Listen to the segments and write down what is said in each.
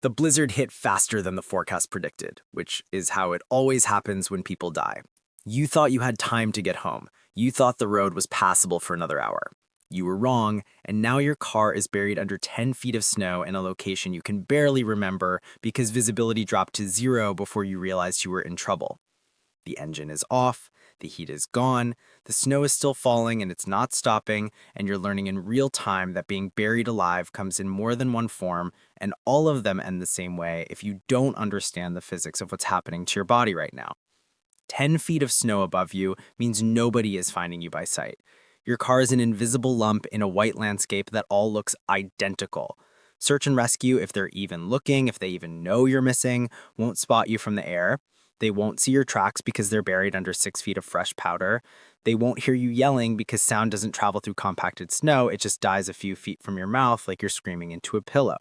The blizzard hit faster than the forecast predicted, which is how it always happens when people die. You thought you had time to get home. You thought the road was passable for another hour. You were wrong, and now your car is buried under 10 feet of snow in a location you can barely remember because visibility dropped to 0 before you realized you were in trouble. The engine is off, the heat is gone, the snow is still falling and it's not stopping, and you're learning in real time that being buried alive comes in more than one form, and all of them end the same way if you don't understand the physics of what's happening to your body right now. 10 feet of snow above you means nobody is finding you by sight. Your car is an invisible lump in a white landscape that all looks identical. Search and rescue, if they're even looking, if they even know you're missing, won't spot you from the air. They won't see your tracks because they're buried under 6 feet of fresh powder. They won't hear you yelling because sound doesn't travel through compacted snow, it just dies a few feet from your mouth like you're screaming into a pillow.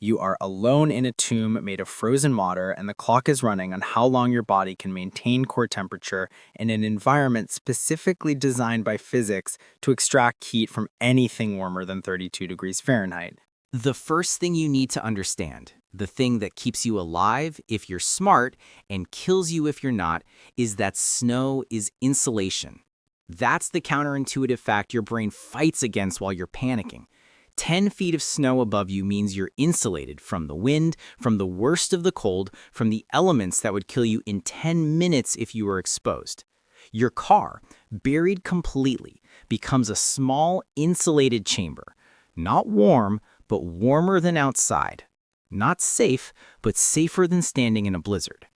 You are alone in a tomb made of frozen water, and the clock is running on how long your body can maintain core temperature in an environment specifically designed by physics to extract heat from anything warmer than 32 degrees Fahrenheit. The first thing you need to understand, the thing that keeps you alive if you're smart and kills you if you're not, is that snow is insulation. That's the counterintuitive fact your brain fights against while you're panicking. 10 feet of snow above you means you're insulated from the wind, from the worst of the cold, from the elements that would kill you in 10 minutes if you were exposed. Your car, buried completely, becomes a small insulated chamber. Not warm, but warmer than outside. Not safe, but safer than standing in a blizzard.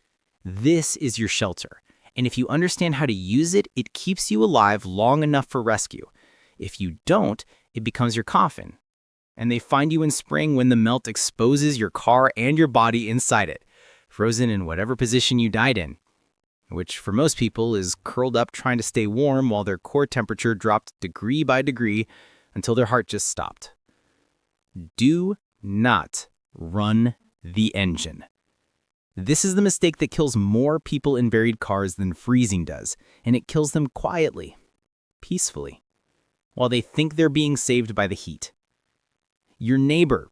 This is your shelter, and if you understand how to use it, it keeps you alive long enough for rescue. If you don't, it becomes your coffin. And they find you in spring when the melt exposes your car and your body inside it, frozen in whatever position you died in, which for most people is curled up trying to stay warm while their core temperature dropped degree by degree until their heart just stopped. Do not run the engine. This is the mistake that kills more people in buried cars than freezing does, and it kills them quietly, peacefully, while they think they're being saved by the heat. Your neighbor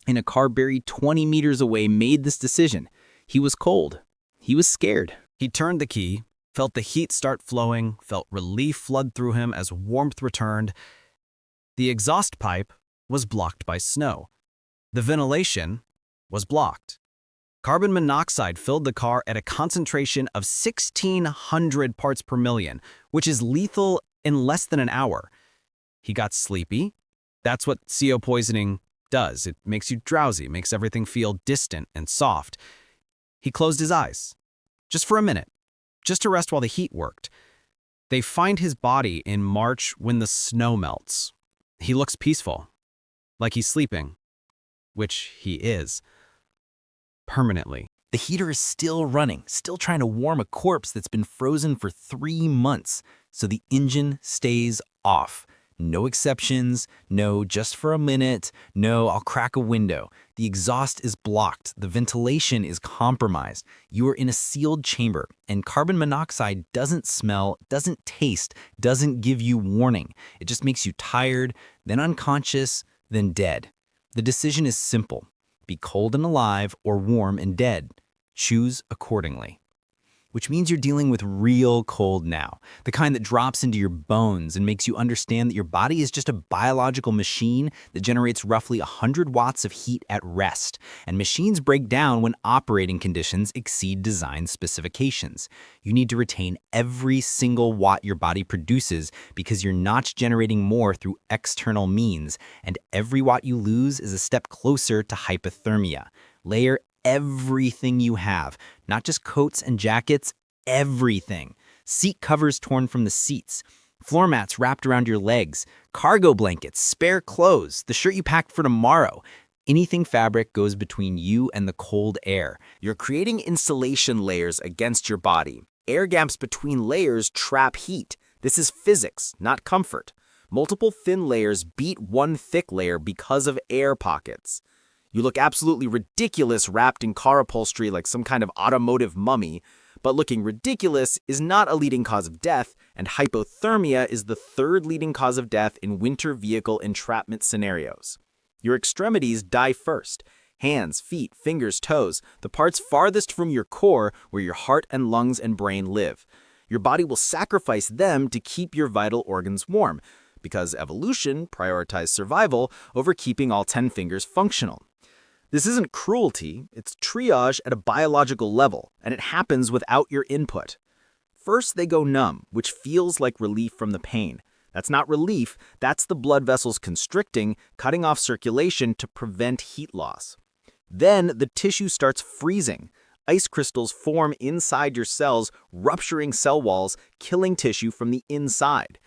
in a car buried 20 meters away made this decision. He was cold. He was scared. He turned the key, felt the heat start flowing, felt relief flood through him as warmth returned. The exhaust pipe was blocked by snow. The ventilation was blocked. Carbon monoxide filled the car at a concentration of 1,600 parts per million, which is lethal in less than an hour. He got sleepy. That's what CO poisoning does. It makes you drowsy, makes everything feel distant and soft. He closed his eyes, just for a minute, just to rest while the heat worked. They find his body in March when the snow melts. He looks peaceful, like he's sleeping, which he is, permanently. The heater is still running, still trying to warm a corpse that's been frozen for 3 months, so the engine stays off. No exceptions, no just for a minute, no I'll crack a window. The exhaust is blocked, the ventilation is compromised. You are in a sealed chamber, and carbon monoxide doesn't smell, doesn't taste, doesn't give you warning. It just makes you tired, then unconscious, then dead. The decision is simple. Be cold and alive or warm and dead. Choose accordingly. Which means you're dealing with real cold now, the kind that drops into your bones and makes you understand that your body is just a biological machine that generates roughly 100 watts of heat at rest, and machines break down when operating conditions exceed design specifications. You need to retain every single watt your body produces because you're not generating more through external means, and every watt you lose is a step closer to hypothermia. Layer everything you have, not just coats and jackets, everything. Seat covers torn from the seats, floor mats wrapped around your legs, cargo blankets, spare clothes, the shirt you packed for tomorrow. Anything fabric goes between you and the cold air. You're creating insulation layers against your body. Air gaps between layers trap heat. This is physics, not comfort. Multiple thin layers beat one thick layer because of air pockets. You look absolutely ridiculous wrapped in car upholstery like some kind of automotive mummy, but looking ridiculous is not a leading cause of death, and hypothermia is the third leading cause of death in winter vehicle entrapment scenarios. Your extremities die first. Hands, feet, fingers, toes, the parts farthest from your core where your heart and lungs and brain live. Your body will sacrifice them to keep your vital organs warm, because evolution prioritized survival over keeping all 10 fingers functional. This isn't cruelty, it's triage at a biological level, and it happens without your input. First, they go numb, which feels like relief from the pain. That's not relief, that's the blood vessels constricting, cutting off circulation to prevent heat loss. Then, the tissue starts freezing. Ice crystals form inside your cells, rupturing cell walls, killing tissue from the inside.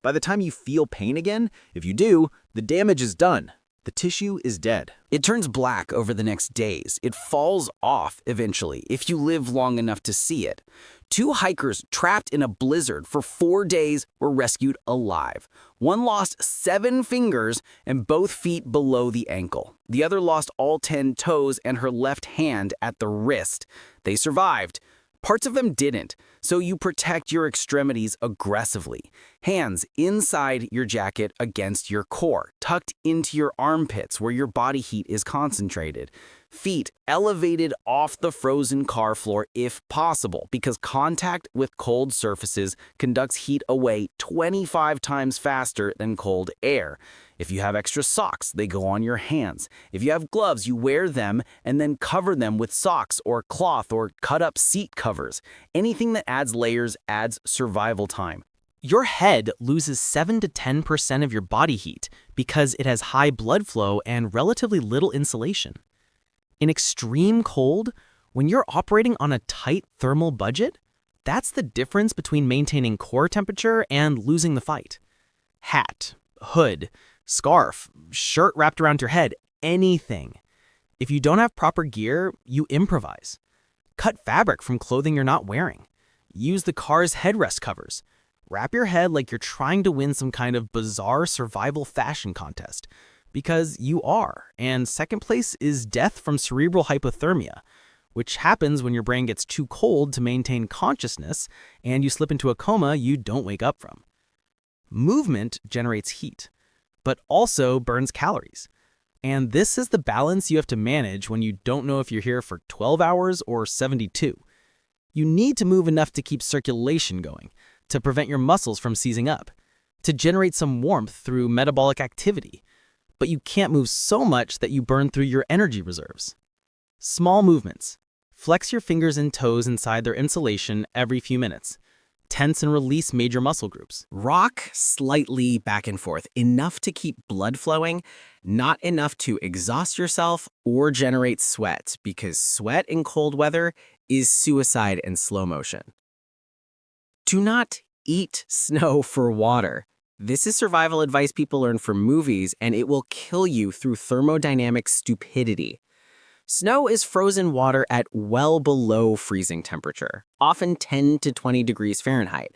By the time you feel pain again, if you do, the damage is done. The tissue is dead. It turns black over the next days. It falls off eventually, if you live long enough to see it. 2 hikers trapped in a blizzard for 4 days were rescued alive. One lost 7 fingers and both feet below the ankle. The other lost all 10 toes and her left hand at the wrist. They survived. Parts of them didn't, so you protect your extremities aggressively. Hands inside your jacket against your core, tucked into your armpits where your body heat is concentrated. Feet elevated off the frozen car floor if possible, because contact with cold surfaces conducts heat away 25 times faster than cold air. If you have extra socks, they go on your hands. If you have gloves, you wear them and then cover them with socks or cloth or cut-up seat covers. Anything that adds layers adds survival time. Your head loses 7 to 10% of your body heat because it has high blood flow and relatively little insulation. In extreme cold, when you're operating on a tight thermal budget, that's the difference between maintaining core temperature and losing the fight. Hat, hood, scarf, shirt wrapped around your head, anything. If you don't have proper gear, you improvise. Cut fabric from clothing you're not wearing. Use the car's headrest covers. Wrap your head like you're trying to win some kind of bizarre survival fashion contest. Because you are, and second place is death from cerebral hypothermia, which happens when your brain gets too cold to maintain consciousness and you slip into a coma you don't wake up from. Movement generates heat, but also burns calories. And this is the balance you have to manage when you don't know if you're here for 12 hours or 72. You need to move enough to keep circulation going, to prevent your muscles from seizing up, to generate some warmth through metabolic activity. But you can't move so much that you burn through your energy reserves. Small movements. Flex your fingers and toes inside their insulation every few minutes. Tense and release major muscle groups. Rock slightly back and forth, enough to keep blood flowing, not enough to exhaust yourself or generate sweat, because sweat in cold weather is suicide in slow motion. Do not eat snow for water. This is survival advice people learn from movies, and it will kill you through thermodynamic stupidity. Snow is frozen water at well below freezing temperature, often 10 to 20 degrees Fahrenheit.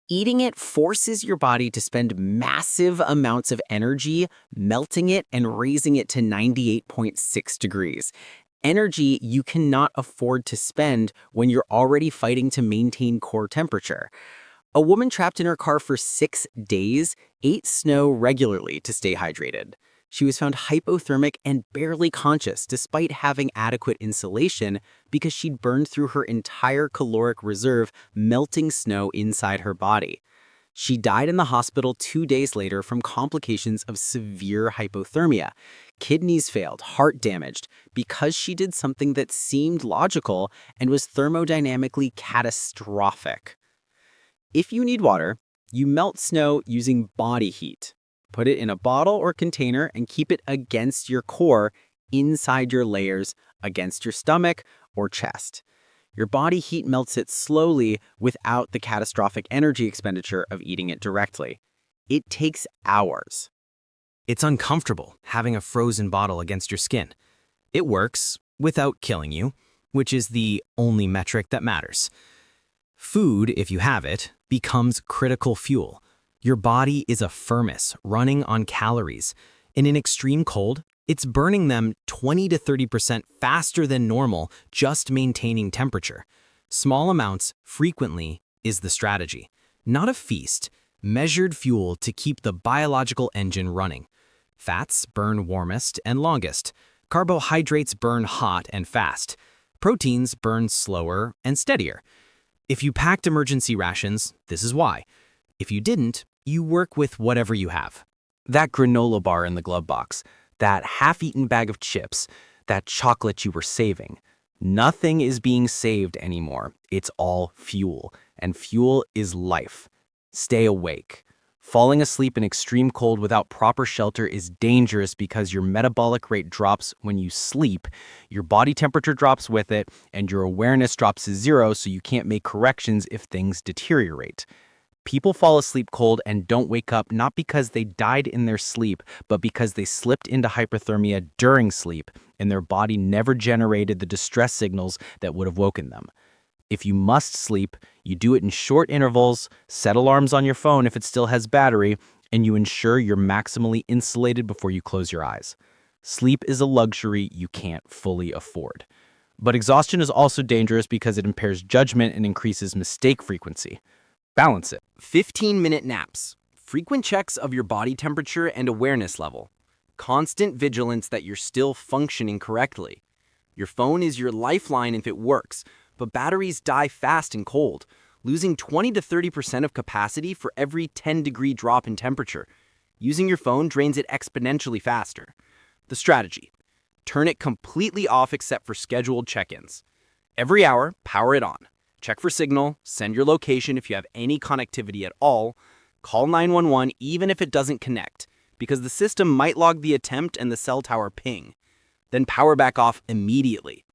Eating it forces your body to spend massive amounts of energy melting it and raising it to 98.6 degrees. Energy you cannot afford to spend when you're already fighting to maintain core temperature. A woman trapped in her car for 6 days ate snow regularly to stay hydrated. She was found hypothermic and barely conscious despite having adequate insulation because she'd burned through her entire caloric reserve melting snow inside her body. She died in the hospital 2 days later from complications of severe hypothermia. Kidneys failed, heart damaged, because she did something that seemed logical and was thermodynamically catastrophic. If you need water, you melt snow using body heat. Put it in a bottle or container and keep it against your core, inside your layers, against your stomach or chest. Your body heat melts it slowly without the catastrophic energy expenditure of eating it directly. It takes hours. It's uncomfortable having a frozen bottle against your skin. It works without killing you, which is the only metric that matters. Food, if you have it, becomes critical fuel. Your body is a furnace running on calories, and in extreme cold, it's burning them 20 to 30% faster than normal, just maintaining temperature. Small amounts, frequently, is the strategy. Not a feast, measured fuel to keep the biological engine running. Fats burn warmest and longest. Carbohydrates burn hot and fast. Proteins burn slower and steadier. If you packed emergency rations, this is why. If you didn't, you work with whatever you have. That granola bar in the glove box, that half-eaten bag of chips, that chocolate you were saving. Nothing is being saved anymore. It's all fuel, and fuel is life. Stay awake. Falling asleep in extreme cold without proper shelter is dangerous because your metabolic rate drops when you sleep, your body temperature drops with it, and your awareness drops to zero, so you can't make corrections if things deteriorate. People fall asleep cold and don't wake up not because they died in their sleep, but because they slipped into hypothermia during sleep, and their body never generated the distress signals that would have woken them. If you must sleep, you do it in short intervals, set alarms on your phone if it still has battery, and you ensure you're maximally insulated before you close your eyes. Sleep is a luxury you can't fully afford. But exhaustion is also dangerous because it impairs judgment and increases mistake frequency. Balance it. 15-minute naps. Frequent checks of your body temperature and awareness level. Constant vigilance that you're still functioning correctly. Your phone is your lifeline if it works, but batteries die fast and cold, losing 20 to 30% of capacity for every 10-degree drop in temperature. Using your phone drains it exponentially faster. The strategy: turn it completely off except for scheduled check-ins. Every hour, power it on. Check for signal, send your location if you have any connectivity at all, call 911 even if it doesn't connect, because the system might log the attempt and the cell tower ping. Then power back off immediately.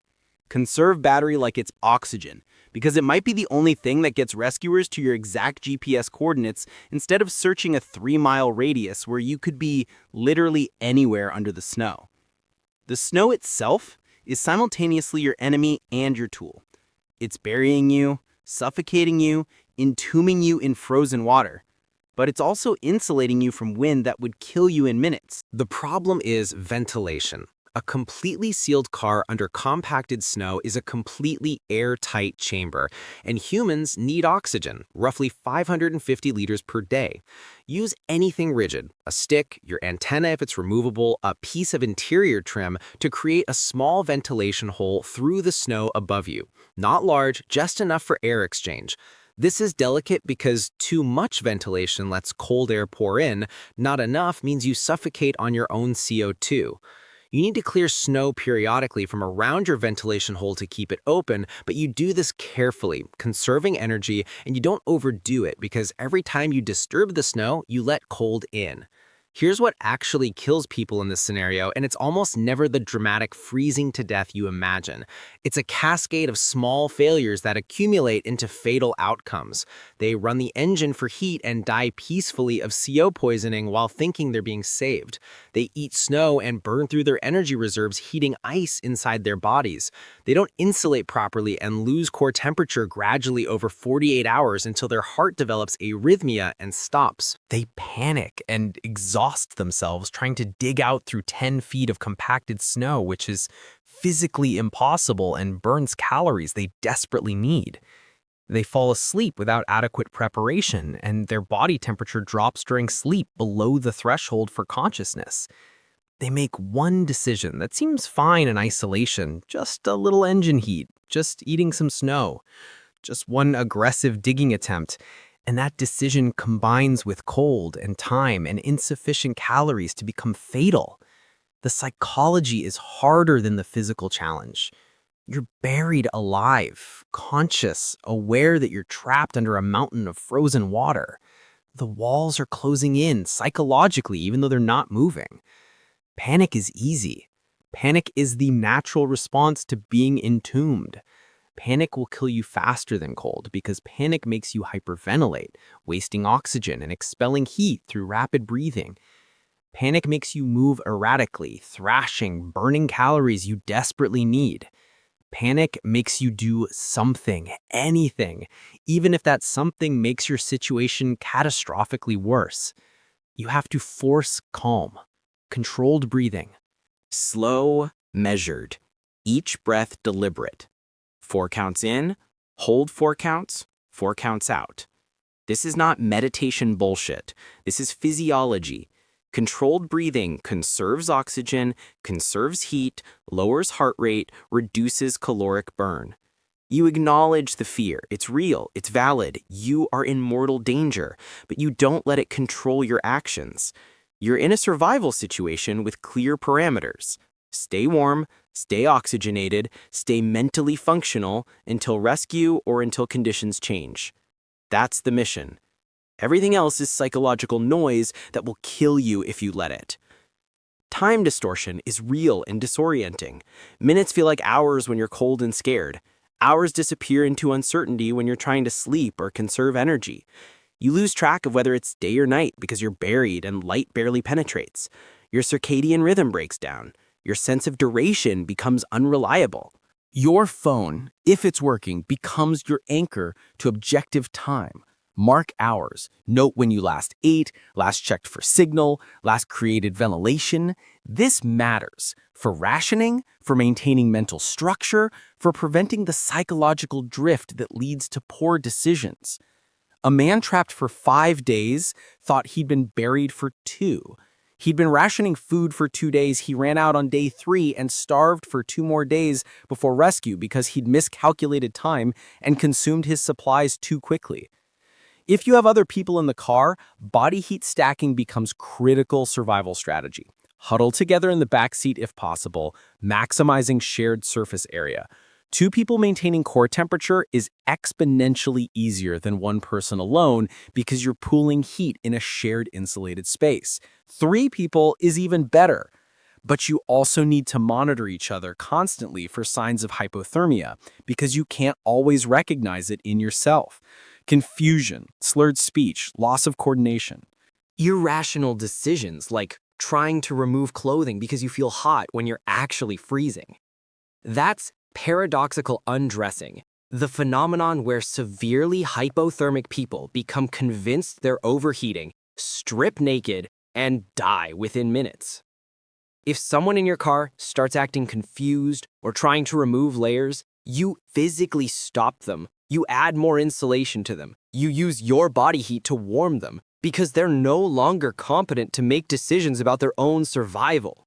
Conserve battery like it's oxygen, because it might be the only thing that gets rescuers to your exact GPS coordinates instead of searching a 3-mile radius where you could be literally anywhere under the snow. The snow itself is simultaneously your enemy and your tool. It's burying you, suffocating you, entombing you in frozen water. But it's also insulating you from wind that would kill you in minutes. The problem is ventilation. A completely sealed car under compacted snow is a completely airtight chamber, and humans need oxygen, roughly 550 liters per day. Use anything rigid, a stick, your antenna if it's removable, a piece of interior trim to create a small ventilation hole through the snow above you. Not large, just enough for air exchange. This is delicate because too much ventilation lets cold air pour in, not enough means you suffocate on your own CO2. You need to clear snow periodically from around your ventilation hole to keep it open, but you do this carefully, conserving energy, and you don't overdo it because every time you disturb the snow, you let cold in. Here's what actually kills people in this scenario, and it's almost never the dramatic freezing to death you imagine. It's a cascade of small failures that accumulate into fatal outcomes. They run the engine for heat and die peacefully of CO poisoning while thinking they're being saved. They eat snow and burn through their energy reserves heating ice inside their bodies. They don't insulate properly and lose core temperature gradually over 48 hours until their heart develops arrhythmia and stops. They panic and exhaust themselves trying to dig out through 10 feet of compacted snow, which is physically impossible and burns calories they desperately need. They fall asleep without adequate preparation, and their body temperature drops during sleep below the threshold for consciousness. They make one decision that seems fine in isolation, just a little engine heat, just eating some snow, just one aggressive digging attempt, and that decision combines with cold and time and insufficient calories to become fatal. The psychology is harder than the physical challenge. You're buried alive, conscious, aware that you're trapped under a mountain of frozen water. The walls are closing in psychologically, even though they're not moving. Panic is easy. Panic is the natural response to being entombed. Panic will kill you faster than cold because panic makes you hyperventilate, wasting oxygen and expelling heat through rapid breathing. Panic makes you move erratically, thrashing, burning calories you desperately need. Panic makes you do something, anything, even if that something makes your situation catastrophically worse. You have to force calm, controlled breathing. Slow, measured. Each breath deliberate. 4 counts in, hold 4 counts, 4 counts out. This is not meditation bullshit. This is physiology. Controlled breathing conserves oxygen, conserves heat, lowers heart rate, reduces caloric burn. You acknowledge the fear. It's real. It's valid. You are in mortal danger, but you don't let it control your actions. You're in a survival situation with clear parameters. Stay warm, stay oxygenated, stay mentally functional until rescue or until conditions change. That's the mission. Everything else is psychological noise that will kill you if you let it. Time distortion is real and disorienting. Minutes feel like hours when you're cold and scared. Hours disappear into uncertainty when you're trying to sleep or conserve energy. You lose track of whether it's day or night because you're buried and light barely penetrates. Your circadian rhythm breaks down. Your sense of duration becomes unreliable. Your phone, if it's working, becomes your anchor to objective time. Mark hours. Note when you last ate, last checked for signal, last created ventilation. This matters for rationing, for maintaining mental structure, for preventing the psychological drift that leads to poor decisions. A man trapped for 5 days thought he'd been buried for 2. He'd been rationing food for 2 days. He ran out on day 3 and starved for 2 more days before rescue because he'd miscalculated time and consumed his supplies too quickly. If you have other people in the car, body heat stacking becomes critical survival strategy. Huddle together in the back seat if possible, maximizing shared surface area. 2 people maintaining core temperature is exponentially easier than 1 person alone because you're pooling heat in a shared insulated space. 3 people is even better. But you also need to monitor each other constantly for signs of hypothermia because you can't always recognize it in yourself. Confusion, slurred speech, loss of coordination. Irrational decisions like trying to remove clothing because you feel hot when you're actually freezing. That's paradoxical undressing, the phenomenon where severely hypothermic people become convinced they're overheating, strip naked, and die within minutes. If someone in your car starts acting confused or trying to remove layers, you physically stop them. You add more insulation to them. You use your body heat to warm them because they're no longer competent to make decisions about their own survival.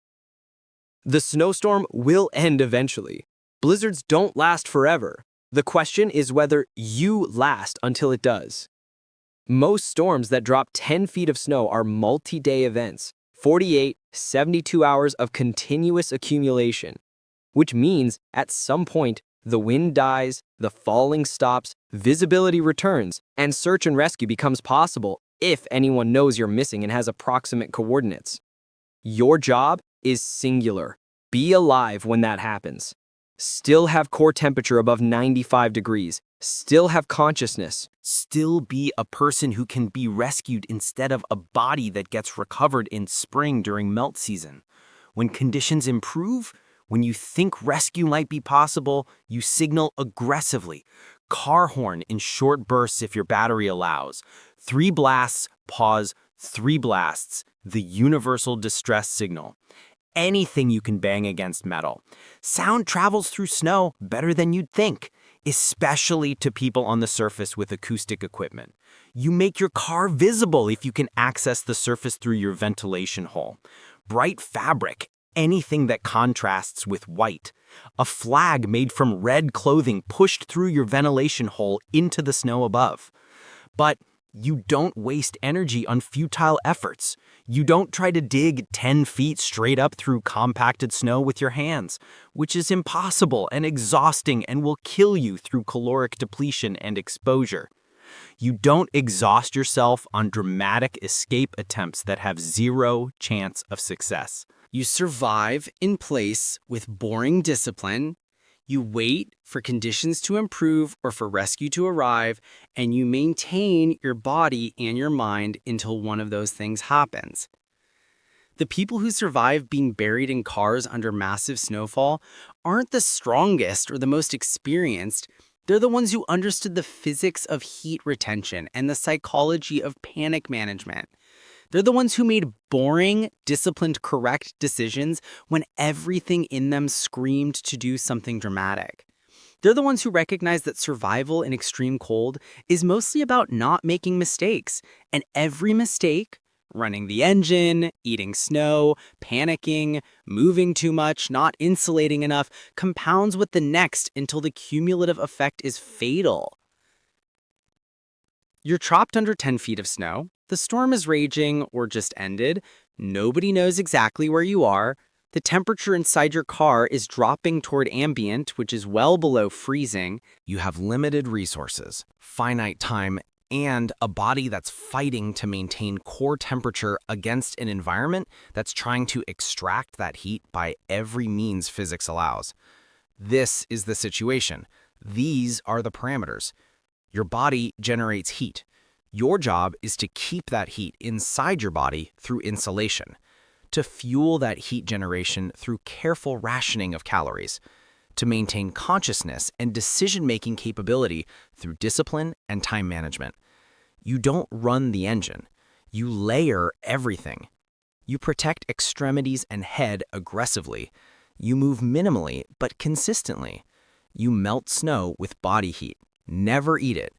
The snowstorm will end eventually. Blizzards don't last forever. The question is whether you last until it does. Most storms that drop 10 feet of snow are multi-day events, 48, 72 hours of continuous accumulation, which means at some point, the wind dies, the falling stops, visibility returns, and search and rescue becomes possible if anyone knows you're missing and has approximate coordinates. Your job is singular. Be alive when that happens. Still have core temperature above 95 degrees. Still have consciousness. Still be a person who can be rescued instead of a body that gets recovered in spring during melt season. When conditions improve, when you think rescue might be possible, you signal aggressively. Car horn in short bursts if your battery allows. 3 blasts, pause, 3 blasts. The universal distress signal. Anything you can bang against metal. Sound travels through snow better than you'd think, especially to people on the surface with acoustic equipment. You make your car visible if you can access the surface through your ventilation hole. Bright fabric. Anything that contrasts with white. A flag made from red clothing pushed through your ventilation hole into the snow above. But you don't waste energy on futile efforts. You don't try to dig 10 feet straight up through compacted snow with your hands, which is impossible and exhausting and will kill you through caloric depletion and exposure. You don't exhaust yourself on dramatic escape attempts that have 0 chance of success. You survive in place with boring discipline. You wait for conditions to improve or for rescue to arrive, and you maintain your body and your mind until one of those things happens. The people who survive being buried in cars under massive snowfall aren't the strongest or the most experienced. They're the ones who understood the physics of heat retention and the psychology of panic management. They're the ones who made boring, disciplined, correct decisions when everything in them screamed to do something dramatic. They're the ones who recognize that survival in extreme cold is mostly about not making mistakes, and every mistake Running the engine, eating snow, panicking, moving too much, not insulating enough, compounds with the next until the cumulative effect is fatal. You're trapped under 10 feet of snow, the storm is raging or just ended, nobody knows exactly where you are, the temperature inside your car is dropping toward ambient, which is well below freezing. You have limited resources, finite time, and a body that's fighting to maintain core temperature against an environment that's trying to extract that heat by every means physics allows. This is the situation. These are the parameters. Your body generates heat. Your job is to keep that heat inside your body through insulation, to fuel that heat generation through careful rationing of calories, to maintain consciousness and decision-making capability through discipline and time management. You don't run the engine. You layer everything. You protect extremities and head aggressively. You move minimally but consistently. You melt snow with body heat. Never eat it.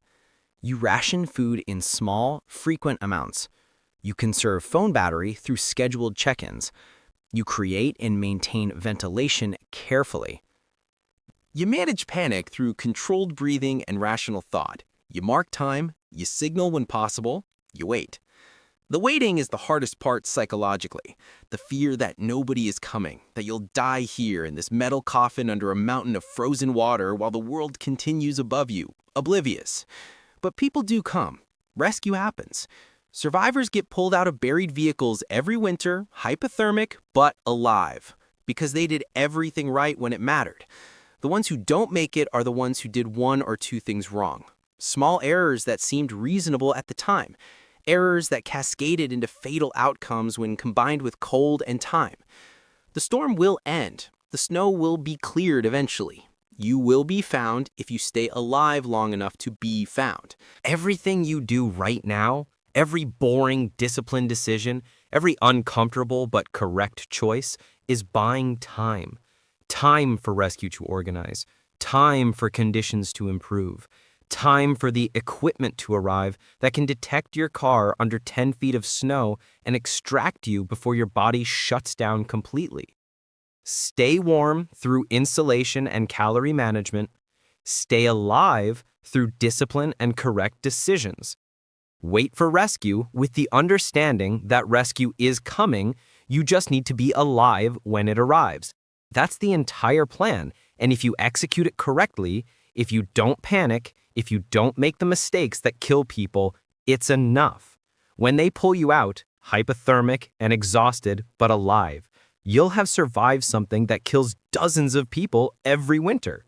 You ration food in small, frequent amounts. You conserve phone battery through scheduled check-ins. You create and maintain ventilation carefully. You manage panic through controlled breathing and rational thought. You mark time, you signal when possible, you wait. The waiting is the hardest part psychologically. The fear that nobody is coming, that you'll die here in this metal coffin under a mountain of frozen water while the world continues above you, oblivious. But people do come. Rescue happens. Survivors get pulled out of buried vehicles every winter, hypothermic, but alive, because they did everything right when it mattered. The ones who don't make it are the ones who did one or two things wrong. Small errors that seemed reasonable at the time. Errors that cascaded into fatal outcomes when combined with cold and time. The storm will end. The snow will be cleared eventually. You will be found if you stay alive long enough to be found. Everything you do right now, every boring, disciplined decision, every uncomfortable but correct choice is buying time. Time for rescue to organize. Time for conditions to improve. Time for the equipment to arrive that can detect your car under 10 feet of snow and extract you before your body shuts down completely. Stay warm through insulation and calorie management. Stay alive through discipline and correct decisions. Wait for rescue with the understanding that rescue is coming. You just need to be alive when it arrives. That's the entire plan. And if you execute it correctly, if you don't panic, if you don't make the mistakes that kill people, it's enough. When they pull you out, hypothermic and exhausted but alive, you'll have survived something that kills dozens of people every winter.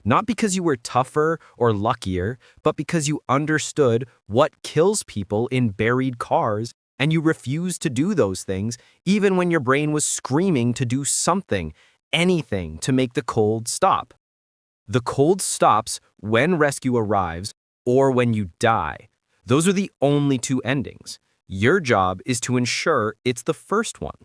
Not because you were tougher or luckier, but because you understood what kills people in buried cars, and you refused to do those things even when your brain was screaming to do something, anything to make the cold stop. The cold stops when rescue arrives or when you die. Those are the only two endings. Your job is to ensure it's the first one.